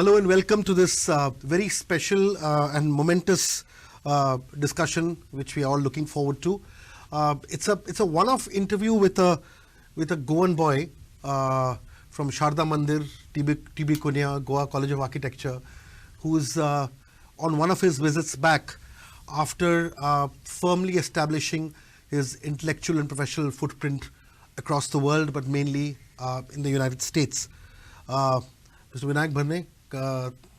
Hello and welcome to this very special and momentous discussion, which we are all looking forward to. It's a one-off interview with a Goan boy from Sharda Mandir, TB Kunya, Goa College of Architecture, who is on one of his visits back after firmly establishing his intellectual and professional footprint across the world, but mainly in the United States. Mr. Vinayak Bharne,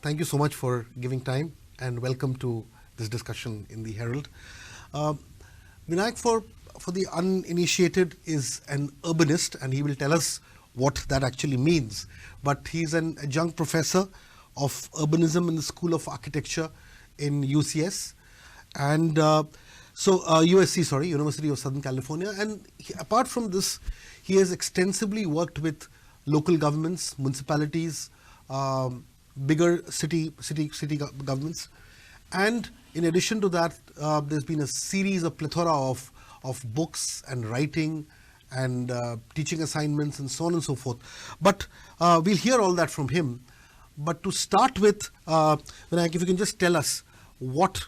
thank you so much for giving time and welcome to this discussion in the Herald. Vinayak, for the uninitiated, is an urbanist, and he will tell us what that actually means. But he's an adjunct professor of urbanism in the School of Architecture in UCS, and USC, University of Southern California. And apart from this, he has extensively worked with local governments, municipalities, bigger city governments, and in addition to that, there's been a series of plethora of books and writing and teaching assignments and so on and so forth. But we'll hear all that from him. But to start with, Vinayak, if you can just tell us what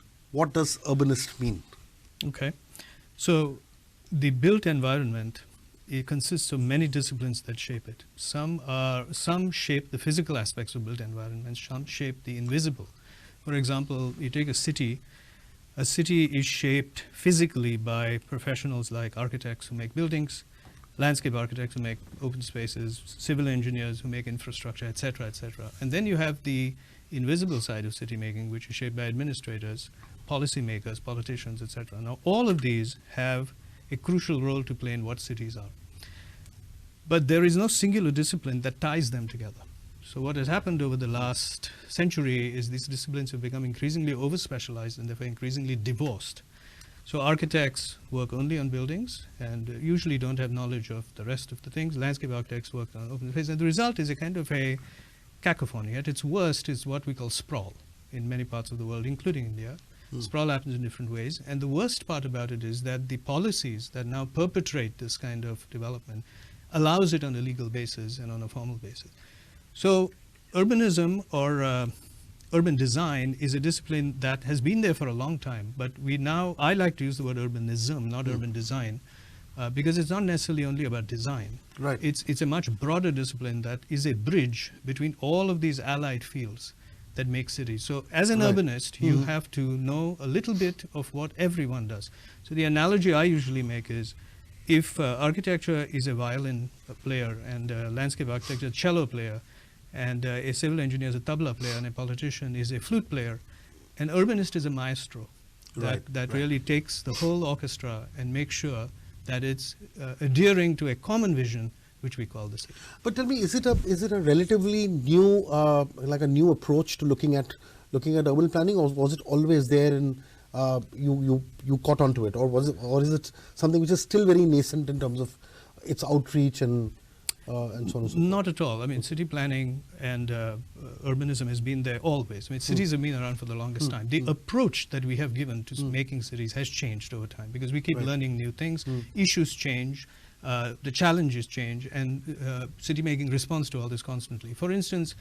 does urbanist mean? Okay, so the built environment, it consists of many disciplines that shape it. Some shape the physical aspects of built environments, some shape the invisible. For example, you take a city is shaped physically by professionals like architects who make buildings, landscape architects who make open spaces, civil engineers who make infrastructure, etc., etc. And then you have the invisible side of city making, which is shaped by administrators, policymakers, politicians, etc. Now, all of these have a crucial role to play in what cities are. But there is no singular discipline that ties them together. So what has happened over the last century is these disciplines have become increasingly over-specialized and therefore increasingly divorced. So architects work only on buildings and usually don't have knowledge of the rest of the things. Landscape architects work on open space, and the result is a kind of a cacophony. At its worst is what we call sprawl in many parts of the world, including India. Sprawl happens in different ways, and the worst part about it is that the policies that now perpetrate this kind of development allows it on a legal basis and on a formal basis. So urbanism or urban design is a discipline that has been there for a long time, but I like to use the word urbanism, not urban design, because it's not necessarily only about design. Right. It's a much broader discipline that is a bridge between all of these allied fields that make cities. So as an urbanist, you have to know a little bit of what everyone does. So the analogy I usually make is, if architecture is a violin player and landscape architecture a cello player, and a civil engineer is a tabla player and a politician is a flute player, an urbanist is a maestro that really takes the whole orchestra and makes sure that it's adhering to a common vision, which we call the city. But tell me, is it a relatively new, like a new approach to looking at urban planning, or was it always there and you caught onto it, or is it something which is still very nascent in terms of its outreach and so on and so forth? Not at all. I mean, city planning and urbanism has been there always. I mean, cities have been around for the longest time. The approach that we have given to making cities has changed over time because we keep learning new things. Issues change. The challenges change, and city making responds to all this constantly. For instance,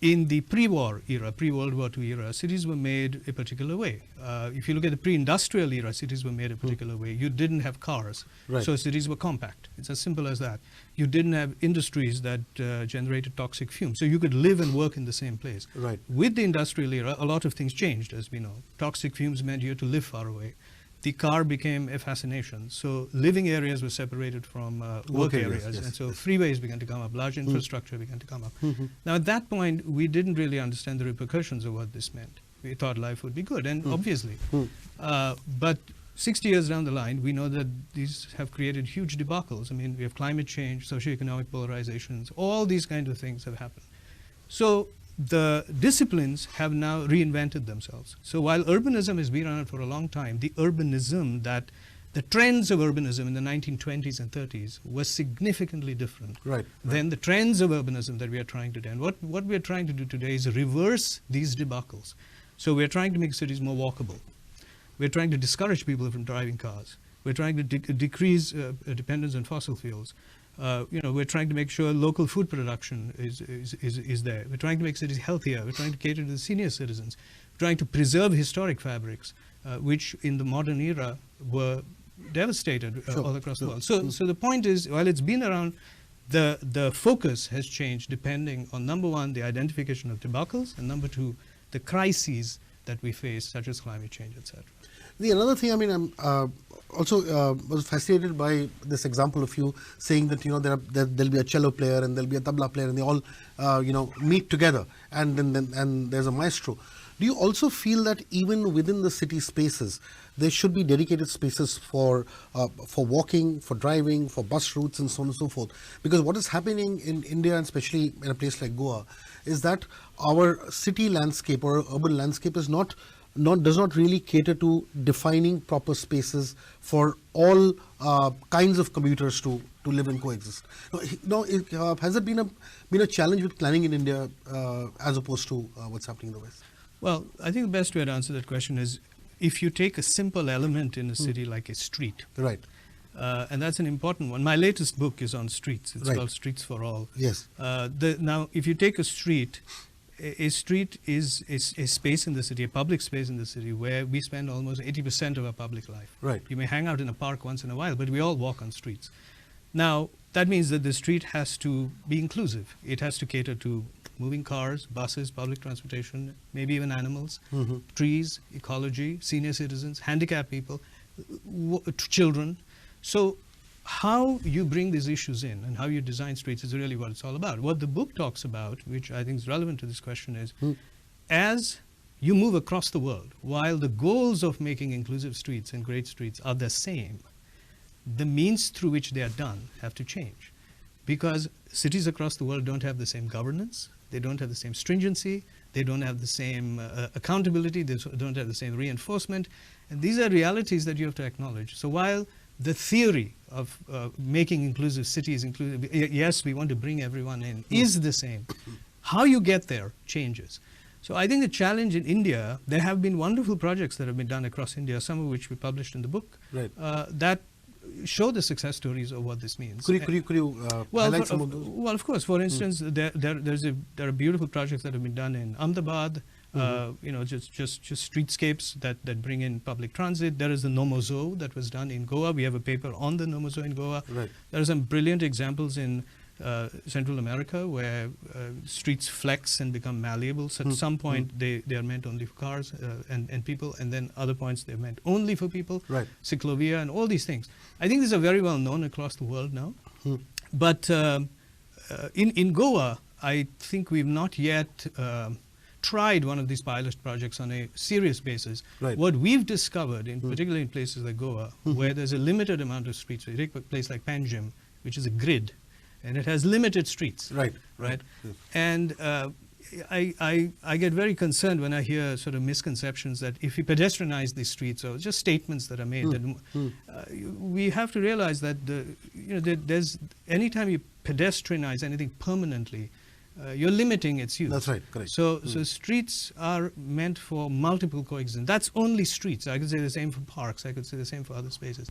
in the pre-war era, pre-World War II era, cities were made a particular way. If you look at the pre-industrial era, cities were made a particular way. You didn't have cars, so cities were compact. It's as simple as that. You didn't have industries that generated toxic fumes, so you could live and work in the same place. Right. With the industrial era, a lot of things changed, as we know. Toxic fumes meant you had to live far away. The car became a fascination. So living areas were separated from work areas. And so freeways began to come up, large infrastructure began to come up. Now at that point, we didn't really understand the repercussions of what this meant. We thought life would be good, and obviously. But 60 years down the line, we know that these have created huge debacles. I mean, we have climate change, socioeconomic polarizations, all these kinds of things have happened. So the disciplines have now reinvented themselves. So while urbanism has been around for a long time, the trends of urbanism in the 1920s and 30s was significantly different than the trends of urbanism that we are trying to do. And what we are trying to do today is reverse these debacles. So we are trying to make cities more walkable. We're trying to discourage people from driving cars. We're trying to decrease dependence on fossil fuels. We're trying to make sure local food production is there. We're trying to make cities healthier. We're trying to cater to the senior citizens. We're trying to preserve historic fabrics, which in the modern era were devastated all across the world. So the point is, while it's been around, the focus has changed depending on, number one, the identification of debacles, and number two, the crises that we face, such as climate change, etc. The another thing, I mean, I'm also was fascinated by this example of you saying that there'll be a cello player and there'll be a tabla player and they all meet together and then there's a maestro. Do you also feel that even within the city spaces there should be dedicated spaces for walking, for driving, for bus routes and so on and so forth? Because what is happening in India, and especially in a place like Goa, is that our city landscape or urban landscape is does not really cater to defining proper spaces for all kinds of commuters to live and coexist. Has it been a challenge with planning in India as opposed to what's happening in the West? Well, I think the best way to answer that question is if you take a simple element in a city like a street. Right. And that's an important one. My latest book is on streets. It's called Streets for All. Yes. Now, if you take a street is a space in the city, a public space in the city, where we spend almost 80% of our public life. Right. You may hang out in a park once in a while, but we all walk on streets. Now, that means that the street has to be inclusive. It has to cater to moving cars, buses, public transportation, maybe even animals, trees, ecology, senior citizens, handicapped people, children. So how you bring these issues in and how you design streets is really what it's all about. What the book talks about, which I think is relevant to this question, is as you move across the world, while the goals of making inclusive streets and great streets are the same, the means through which they are done have to change. Because cities across the world don't have the same governance, they don't have the same stringency, they don't have the same accountability, they don't have the same reinforcement. And these are realities that you have to acknowledge. So while the theory of making inclusive cities inclusive, yes, we want to bring everyone in, is the same. How you get there changes. So I think the challenge in India, there have been wonderful projects that have been done across India, some of which we published in the book, that show the success stories of what this means. Could you highlight some of those? Well, of course. For instance, there are beautiful projects that have been done in Ahmedabad. Just streetscapes that bring in public transit. There is the Nomozo that was done in Goa. We have a paper on the Nomozo in Goa. Right. There are some brilliant examples in Central America where streets flex and become malleable. So at some point they are meant only for cars and people, and then other points they're meant only for people. Right. Ciclovia and all these things. I think these are very well known across the world now. But in Goa, I think we've not yet tried one of these pilot projects on a serious basis. Right. What we've discovered, particularly in places like Goa, where there's a limited amount of streets, so you take a place like Panjim, which is a grid, and it has limited streets. Right. Right. And I get very concerned when I hear sort of misconceptions that if you pedestrianize these streets, or just statements that are made, that we have to realize that there's anytime you pedestrianize anything permanently, you're limiting its use. That's right, correct. So streets are meant for multiple coexistence. That's only streets. I could say the same for parks. I could say the same for other spaces.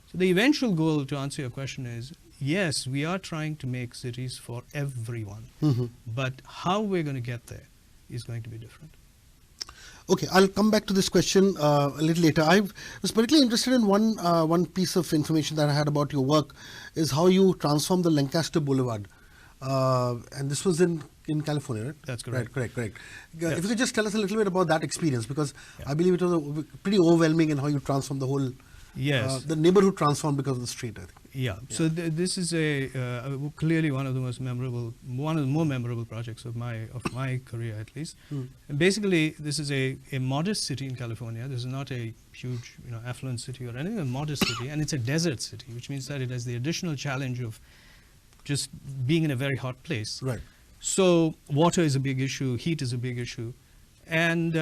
So the eventual goal, to answer your question, is yes, we are trying to make cities for everyone. But how we're going to get there is going to be different. Okay, I'll come back to this question a little later. I was particularly interested in one piece of information that I had about your work, is how you transformed the Lancaster Boulevard. And this was in California, right? That's correct. Right, correct. Yes. If you could just tell us a little bit about that experience, because I believe it was pretty overwhelming in how you transformed the whole, the neighborhood transformed because of the street, I think. Yeah. So this is clearly one of the more memorable projects of my career, at least. And basically, this is a modest city in California. This is not a huge, affluent city or anything. A modest city, and it's a desert city, which means that it has the additional challenge of just being in a very hot place. Right. So water is a big issue, heat is a big issue. And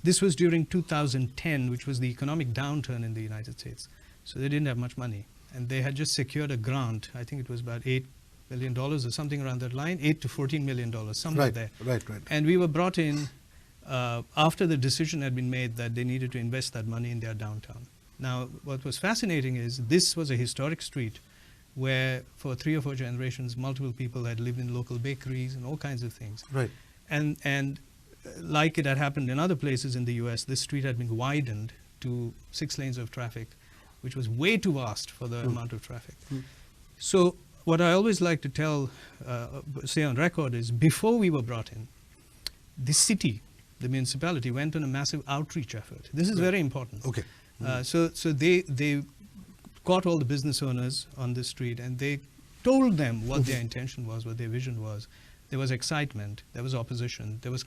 this was during 2010, which was the economic downturn in the United States. So they didn't have much money. And they had just secured a grant. I think it was about $8 million or something around that line, $8 to $14 million, somewhere there. Right. And we were brought in after the decision had been made that they needed to invest that money in their downtown. Now, what was fascinating is this was a historic street where for 3 or 4 generations, multiple people had lived in local bakeries and all kinds of things. Right. And like it had happened in other places in the US, this street had been widened to 6 lanes of traffic, which was way too vast for the amount of traffic. So what I always like to tell, say on record, is before we were brought in, the city, the municipality, went on a massive outreach effort. This is very important. Okay. So they caught all the business owners on the street and they told them what their intention was, what their vision was. There was excitement, there was opposition, there was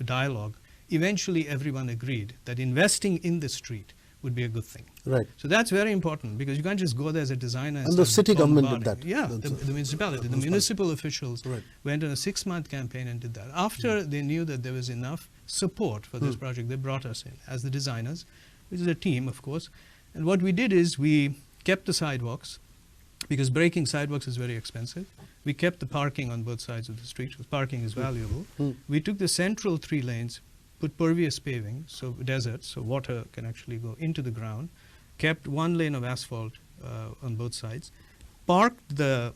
dialogue. Eventually everyone agreed that investing in the street would be a good thing. Right. So that's very important because you can't just go there as a designer. And the city government did bombarding. that. Yeah, the municipality, the municipal officials went on a 6-month campaign and did that. After they knew that there was enough support for this project, they brought us in as the designers, which is a team, of course. And what we did is we kept the sidewalks, because breaking sidewalks is very expensive. We kept the parking on both sides of the street, because parking is valuable. We took the central 3 lanes, put pervious paving, so desert, so water can actually go into the ground, kept 1 lane of asphalt on both sides, parked the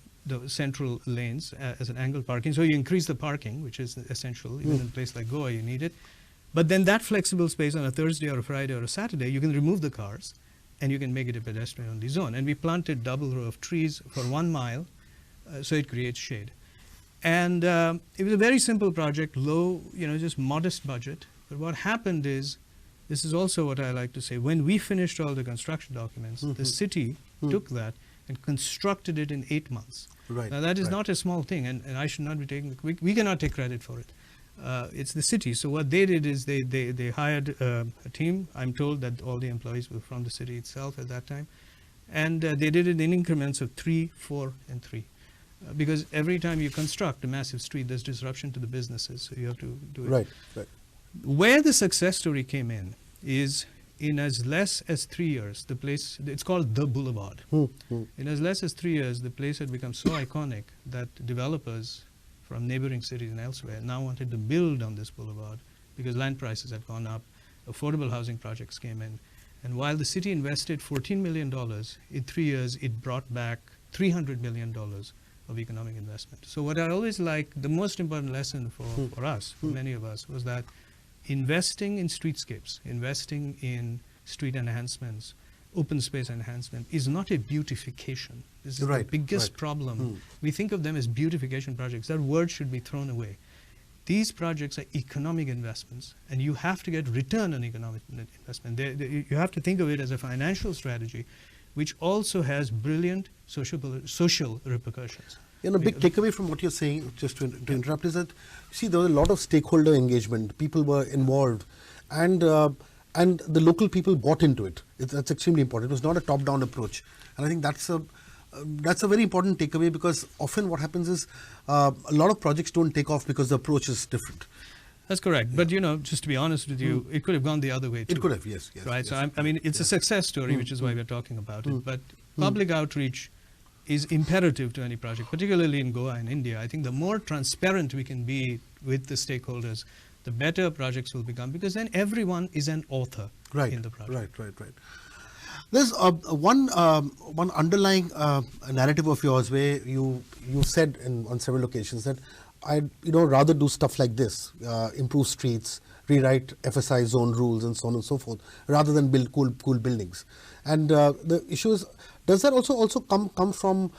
central lanes as an angled parking, so you increase the parking, which is essential. Even in a place like Goa, you need it. But then that flexible space on a Thursday or a Friday or a Saturday, you can remove the cars and you can make it a pedestrian-only zone. And we planted double row of trees for 1 mile, so it creates shade. And it was a very simple project, low, just modest budget. But what happened is, this is also what I like to say, when we finished all the construction documents, the city took that and constructed it in 8 months. Right. Now that is not a small thing, and I should not be taking, we cannot take credit for it. It's the city. So what they did is they hired a team. I'm told that all the employees were from the city itself at that time. And they did it in increments of 3, 4, and 3. Because every time you construct a massive street, there's disruption to the businesses, so you have to do it. Right, right. Where the success story came in is in as less as 3 years, the place, it's called the Boulevard. In as less as 3 years, the place had become so iconic that developers from neighboring cities and elsewhere now wanted to build on this boulevard because land prices had gone up, affordable housing projects came in. And while the city invested $14 million, in 3 years it brought back $300 million of economic investment. So what I always like, the most important lesson for us, for many of us, was that investing in streetscapes, investing in street enhancements, open space enhancement is not a beautification. This is the biggest problem. We think of them as beautification projects. That word should be thrown away. These projects are economic investments, and you have to get return on economic investment. You have to think of it as a financial strategy, which also has brilliant social repercussions. A big takeaway from what you're saying, just to interrupt, is that, see, there was a lot of stakeholder engagement. People were involved, and the local people bought into it. That's extremely important. It was not a top-down approach, and I think that's a very important takeaway, because often what happens is a lot of projects don't take off because the approach is different. That's correct. But, just to be honest with you, it could have gone the other way too. It could have, yes. Right? Yes, So, I mean, it's a success story, which is why we're talking about it. But public outreach is imperative to any project, particularly in Goa and India. I think the more transparent we can be with the stakeholders, the better projects will become, because then everyone is an author in the project. Right. There's one underlying narrative of yours where you said on several occasions that I'd rather do stuff like this, improve streets, rewrite FSI zone rules and so on and so forth, rather than build cool buildings. And the issue is, does that also come from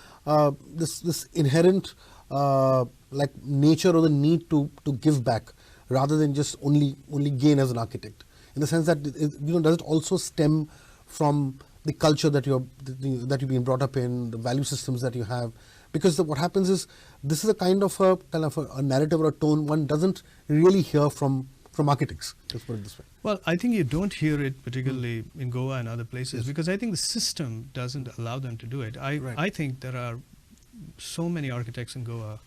this inherent nature or the need to give back, rather than just only gain as an architect? In the sense that does it also stem from the culture that you've been brought up in, the value systems that you have? Because what happens is, this is a kind of a narrative or a tone one doesn't really hear from architects. Let's put it this way. Well, I think you don't hear it particularly in Goa and other places, because I think the system doesn't allow them to do it. I think there are so many architects in Goa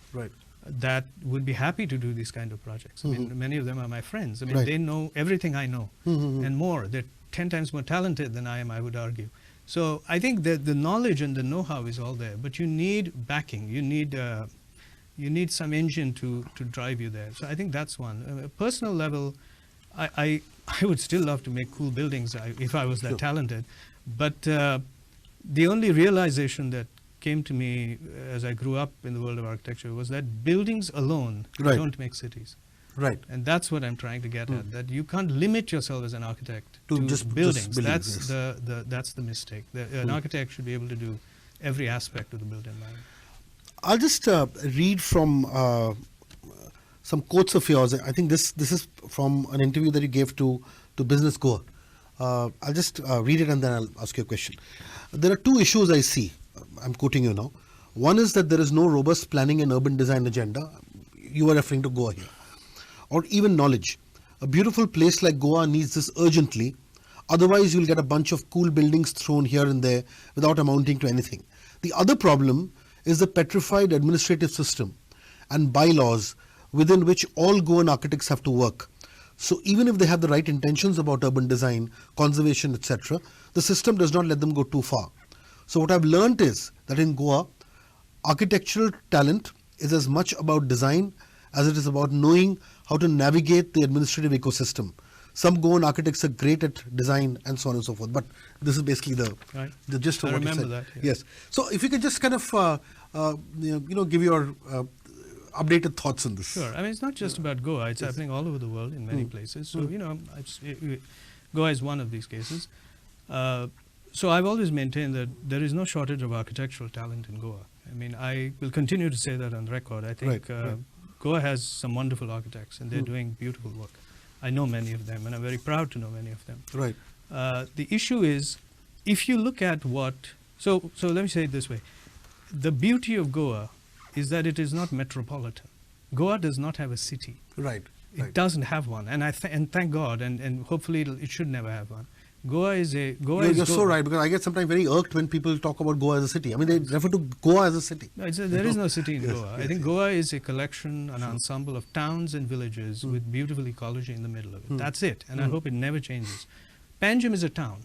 that would be happy to do these kind of projects. I mean, many of them are my friends. I mean, they know everything I know and more. They're 10 times more talented than I am, I would argue. So I think that the knowledge and the know-how is all there, but you need backing. You need some engine to drive you there. So I think that's one. On a personal level, I would still love to make cool buildings if I was that talented. But the only realization that came to me as I grew up in the world of architecture was that buildings alone Right. don't make cities. Right. And that's what I'm trying to get at, that you can't limit yourself as an architect To to just buildings. buildings, That's the mistake. An architect should be able to do every aspect of the built environment. I'll just read from some quotes of yours. I think this is from an interview that you gave to Business Goa. I'll just read it and then I'll ask you a question. There are two issues I see. I'm quoting you now. One is that there is no robust planning and urban design agenda. You are referring to Goa here. Or even knowledge. A beautiful place like Goa needs this urgently. Otherwise, you'll get a bunch of cool buildings thrown here and there without amounting to anything. The other problem is the petrified administrative system and bylaws within which all Goan architects have to work. So even if they have the right intentions about urban design, conservation, etc., the system does not let them go too far. So what I've learnt is that in Goa, architectural talent is as much about design as it is about knowing how to navigate the administrative ecosystem. Some Goan architects are great at design and so on and so forth. But this is basically the gist of I what you remember said. that, yeah. Yes. So if you could just kind of give your updated thoughts on this. Sure. I mean, it's not just about Goa. It's happening all over the world in many places. So, Goa is one of these cases. So I've always maintained that there is no shortage of architectural talent in Goa. I mean, I will continue to say that on record. I think Right. Goa has some wonderful architects and they're doing beautiful work. I know many of them and I'm very proud to know many of them. Right. The issue is, if you look at so let me say it this way. The beauty of Goa is that it is not metropolitan. Goa does not have a city. Right. It doesn't have one, and and thank God, and hopefully it should never have one. Goa is You're so right, because I get sometimes very irked when people talk about Goa as a city. I mean, they refer to Goa as a city. No, there is no city in Yes, Goa. yes, I think yes. Goa is a collection, an ensemble of towns and villages with beautiful ecology in the middle of it. That's it, and I hope it never changes. Panjim is a town.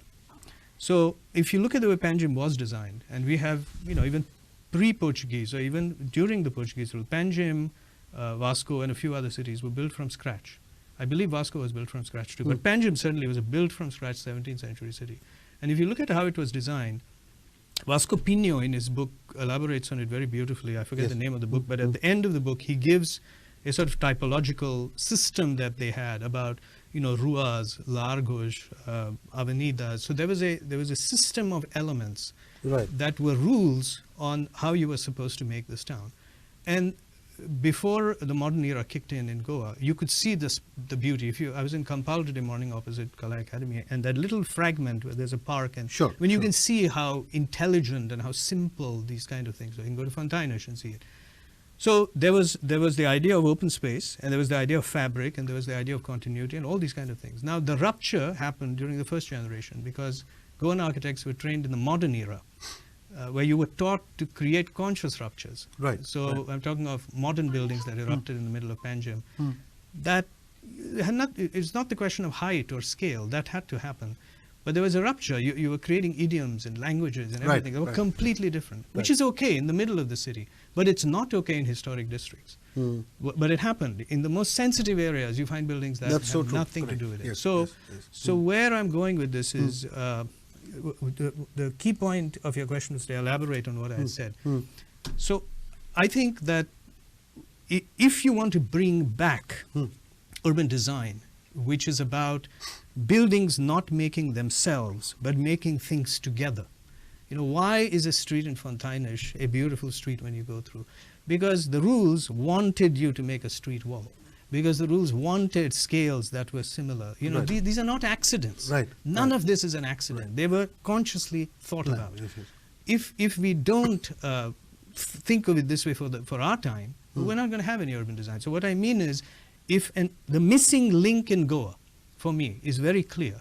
So if you look at the way Panjim was designed, and we have, even pre-Portuguese or even during the Portuguese rule, Panjim, Vasco and a few other cities were built from scratch. I believe Vasco was built from scratch too, but Panjim certainly was a built from scratch 17th century city. And if you look at how it was designed, Vasco Pino in his book elaborates on it very beautifully. I forget the name of the book, but at the end of the book he gives a sort of typological system that they had about ruas, largos, avenidas. So there was a system of elements that were rules on how you were supposed to make this town. And before the modern era kicked in Goa, you could see the beauty. I was in Kampal today morning opposite Kala Academy, and that little fragment where there's a park, and you can see how intelligent and how simple these kind of things are. You can go to Fontainhas and see it. So there was the idea of open space, and there was the idea of fabric, and there was the idea of continuity, and all these kind of things. Now the rupture happened during the first generation because Goan architects were trained in the modern era, where you were taught to create conscious ruptures. Right. So I'm talking of modern buildings that erupted in the middle of Panjim. That it's not the question of height or scale. That had to happen. But there was a rupture. You were creating idioms and languages and everything. They were completely different, which is okay in the middle of the city. But it's not okay in historic districts. But it happened. In the most sensitive areas, you find buildings that have nothing to do with it. Yes, so where I'm going with this is, the key point of your question was to elaborate on what I said. So I think that if you want to bring back urban design, which is about buildings not making themselves, but making things together. Why is a street in Fontainhas a beautiful street when you go through? Because the rules wanted you to make a street wall. Because the rules wanted scales that were similar. These are not accidents. None of this is an accident. They were consciously thought about. If we don't think of it this way for our time, we're not going to have any urban design. So what I mean is, the missing link in Goa, for me, is very clear.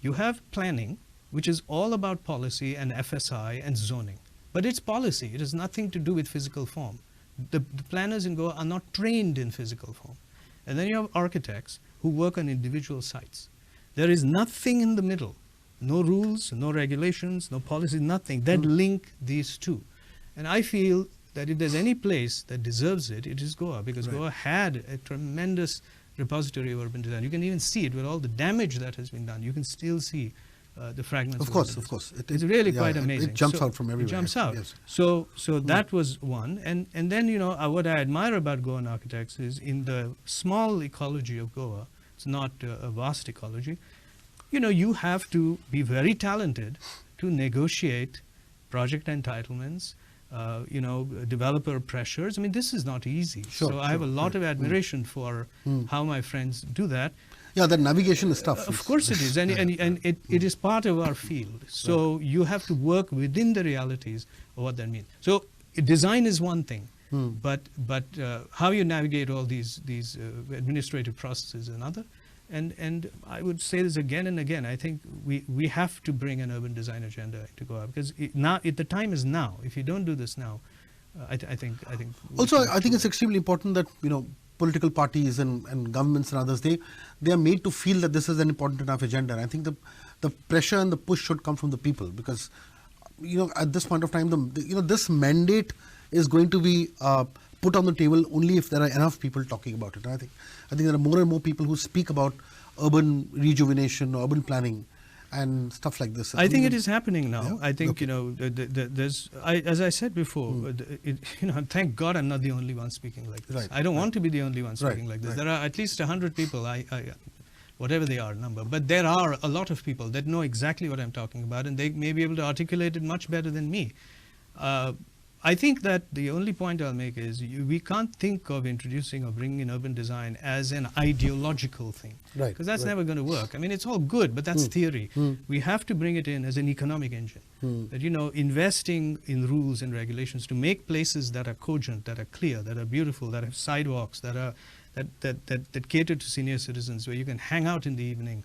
You have planning, which is all about policy and FSI and zoning. But it's policy. It has nothing to do with physical form. The planners in Goa are not trained in physical form. And then you have architects who work on individual sites. There is nothing in the middle. No rules, no regulations, no policy, nothing that link these two. And I feel that if there's any place that deserves it, it is Goa, because Goa had a tremendous repository of urban design. You can even see it with all the damage that has been done. You can still see the fragments. Of course. It's really yeah, quite amazing. It jumps out from everywhere. It jumps out. Yes. So that was one. And then, what I admire about Goan architects is in the small ecology of Goa, it's not a vast ecology, you have to be very talented to negotiate project entitlements, developer pressures. I mean, this is not easy. Sure, I have a lot of admiration for how my friends do that. Yeah, the navigation is tough. Of course it is, and it is part of our field. So you have to work within the realities of what that means. So design is one thing, but how you navigate all these administrative processes is another. And I would say this again and again. I think we have to bring an urban design agenda to Goa, because the time is now. If you don't do this now, I think. Also, I think it's extremely important that political parties and governments and others, they are made to feel that this is an important enough agenda. And I think the pressure and the push should come from the people, because at this point of time, this mandate is going to be put on the table only if there are enough people talking about it. And I think there are more and more people who speak about urban rejuvenation, urban planning, and stuff like this. I think it is happening now. Yeah? I think Okay. there's. As I said before, thank God I'm not the only one speaking like this. Right, I don't want to be the only one speaking Right, like this. right. There are at least 100 people. Whatever they are, number. But there are a lot of people that know exactly what I'm talking about, and they may be able to articulate it much better than me. I think that the only point I'll make is we can't think of introducing or bringing in urban design as an ideological thing. Right, Because that's right. never going to work. I mean, it's all good, but that's theory. We have to bring it in as an economic engine. That, investing in rules and regulations to make places that are cogent, that are clear, that are beautiful, that have sidewalks, that cater to senior citizens, where you can hang out in the evening,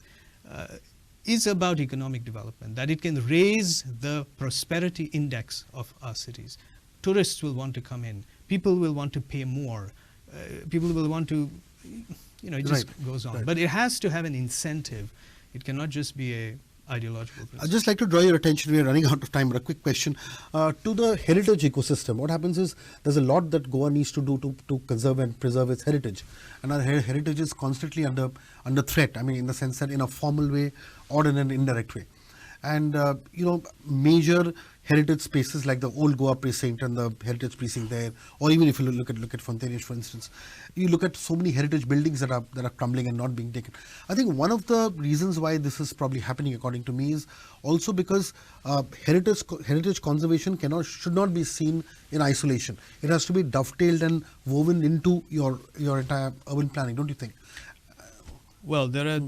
is about economic development, that it can raise the prosperity index of our cities. Tourists will want to come in. People will want to pay more. People will want to, it just goes on. Right. But it has to have an incentive. It cannot just be a ideological I'd principle. just like to draw your attention, we are running out of time, but a quick question. To the heritage ecosystem, what happens is there's a lot that Goa needs to do to conserve and preserve its heritage. And our heritage is constantly under threat, I mean, in the sense that in a formal way or in an indirect way. And, major heritage spaces like the old Goa precinct and the heritage precinct there, or even if you look at Fontainebleau, for instance, you look at so many heritage buildings that are crumbling and not being taken. I think one of the reasons why this is probably happening, according to me, is also because heritage conservation should not be seen in isolation. It has to be dovetailed and woven into your entire urban planning, don't you think? Well, there are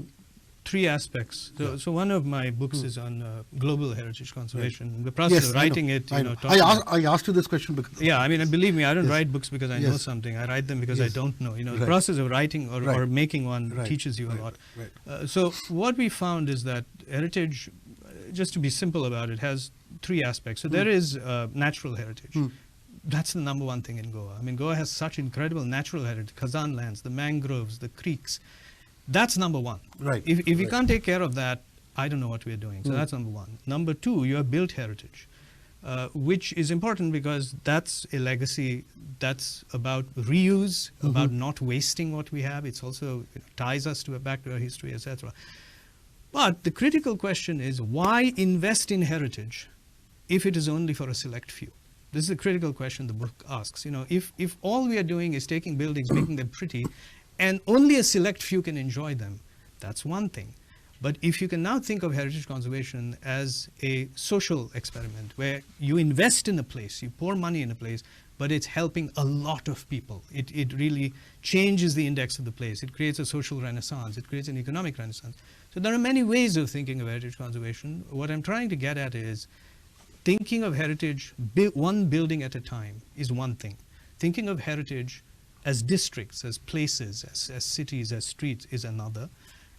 three aspects. So one of my books is on global heritage conservation. Right. The process Yes, of I writing know, it, I know. talking I asked you this question because... Yeah, I mean, believe me, I don't Yes. write books because I know Yes. something. I write them because I Yes. don't know. The Right. process of writing or Right. making one Right. teaches you a Right. lot. Right. So what we found is that heritage, just to be simple about it, has three aspects. So there is natural heritage. That's the number one thing in Goa. I mean, Goa has such incredible natural heritage, Khazan lands, the mangroves, the creeks. That's number one. Right. If we Right. can't take care of that, I don't know what we're doing. So that's number one. Number two, you have built heritage, which is important because that's a legacy that's about reuse, about not wasting what we have. It's also ties us back to our history, etc. But the critical question is, why invest in heritage if it is only for a select few? This is a critical question the book asks. If all we are doing is taking buildings, making them pretty, and only a select few can enjoy them, that's one thing. But if you can now think of heritage conservation as a social experiment where you invest in a place, you pour money in a place, but it's helping a lot of people. It really changes the index of the place. It creates a social renaissance. It creates an economic renaissance. So there are many ways of thinking of heritage conservation. What I'm trying to get at is thinking of heritage one building at a time is one thing. Thinking of heritage as districts, as places, as cities, as streets is another.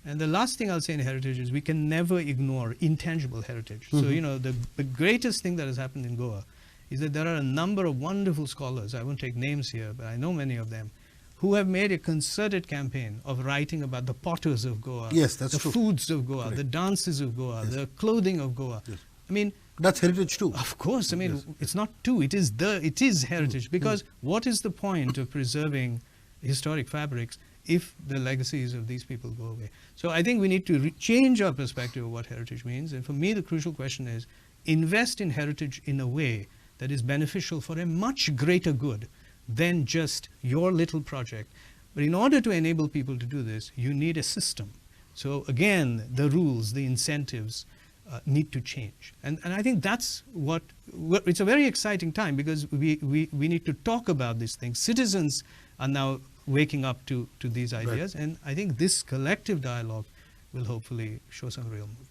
And the last thing I'll say in heritage is we can never ignore intangible heritage. So, the greatest thing that has happened in Goa is that there are a number of wonderful scholars, I won't take names here, but I know many of them, who have made a concerted campaign of writing about the potters of Goa, Yes, that's the true. foods of Goa, Correct. the dances of Goa, Yes. the clothing of Goa. Yes. I mean, That's heritage too. of course, I mean, Yes. it's not two, it is heritage. Because what is the point of preserving historic fabrics if the legacies of these people go away. So I think we need to change our perspective of what heritage means. And for me, the crucial question is invest in heritage in a way that is beneficial for a much greater good than just your little project. But in order to enable people to do this, you need a system. So again, the rules, the incentives need to change. And I think that's what it's a very exciting time, because we need to talk about these things. Citizens are now waking up to these ideas. Right. And I think this collective dialogue will hopefully show some real movement.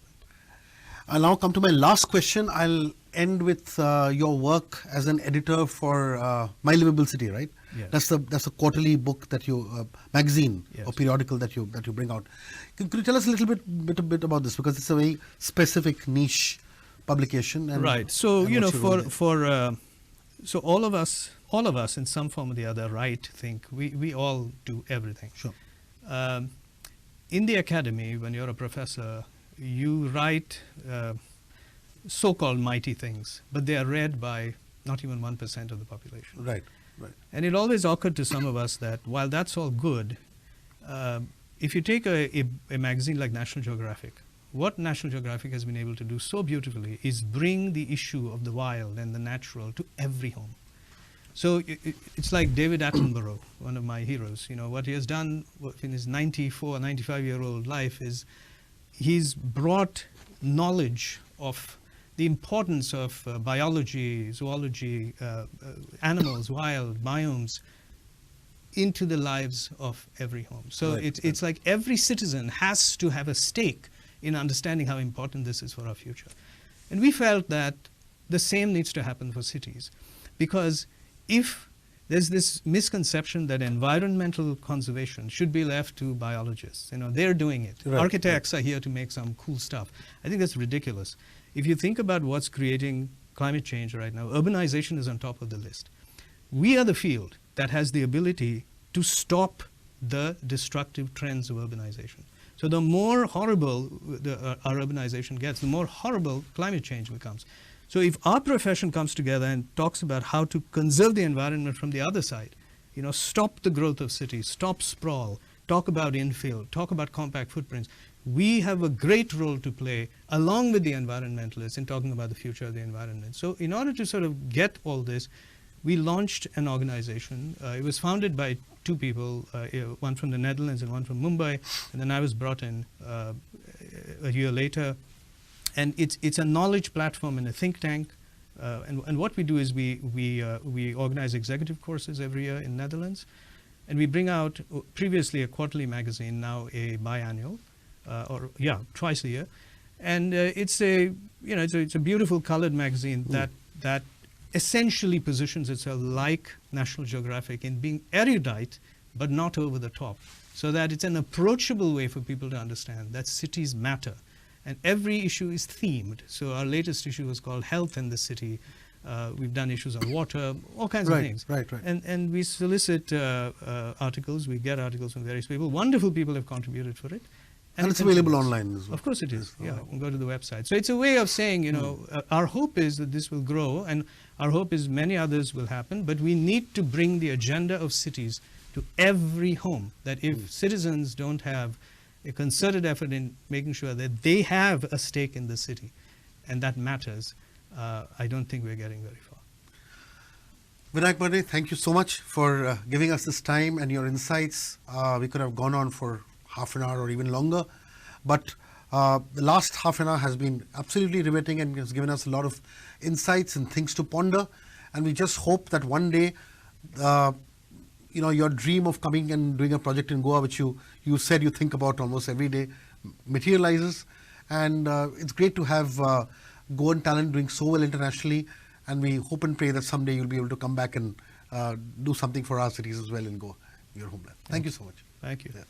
I'll now come to my last question. I'll end with your work as an editor for My Livable City, right? Yes. That's a quarterly book that you magazine yes. or periodical that you bring out. Could you tell us a little bit about this, because it's a very specific niche publication? And, right. So and so all of us in some form or the other write, think. We all do everything. Sure. In the academy, when you're a professor, you write so-called mighty things, but they are read by not even 1% of the population. Right, right. And it always occurred to some of us that while that's all good, if you take a magazine like National Geographic, what National Geographic has been able to do so beautifully is bring the issue of the wild and the natural to every home. So it's like David Attenborough, one of my heroes. You know, what he has done in his 95-year-old life is he's brought knowledge of the importance of biology, zoology, animals, wild, biomes, into the lives of every home. So right. it's like every citizen has to have a stake in understanding how important this is for our future. And we felt that the same needs to happen for cities, because if there's this misconception that environmental conservation should be left to biologists, they're doing it. Right. Architects are here to make some cool stuff. I think that's ridiculous. If you think about what's creating climate change right now, urbanization is on top of the list. We are the field that has the ability to stop the destructive trends of urbanization. So the more horrible our urbanization gets, the more horrible climate change becomes. So if our profession comes together and talks about how to conserve the environment from the other side, stop the growth of cities, stop sprawl, talk about infill, talk about compact footprints, we have a great role to play along with the environmentalists in talking about the future of the environment. So in order to sort of get all this, we launched an organization. It was founded by two people, one from the Netherlands and one from Mumbai, and then I was brought in a year later. And it's a knowledge platform and a think tank. And what we do is we organize executive courses every year in Netherlands, and we bring out previously a quarterly magazine, now a biannual, twice a year. And it's a beautiful colored magazine that essentially positions itself like National Geographic in being erudite but not over the top, so that it's an approachable way for people to understand that cities matter. And every issue is themed. So our latest issue was called Health in the City. We've done issues on water, all kinds of things. Right. And we solicit articles. We get articles from various people. Wonderful people have contributed for it. And it's available online as well. Of course it is. Yeah, you can go to the website. So it's a way of saying, our hope is that this will grow, and our hope is many others will happen. But we need to bring the agenda of cities to every home. That if citizens don't have a concerted effort in making sure that they have a stake in the city, and that matters, I don't think we're getting very far. Vinayak Bade, thank you so much for giving us this time and your insights. We could have gone on for half an hour or even longer, but the last half an hour has been absolutely riveting and has given us a lot of insights and things to ponder. And we just hope that one day, your dream of coming and doing a project in Goa, which you said you think about almost every day, materializes. And it's great to have Goan talent doing so well internationally. And we hope and pray that someday you'll be able to come back and do something for our cities as well in Goa, your homeland. Thank you so much. Thank you. Yeah.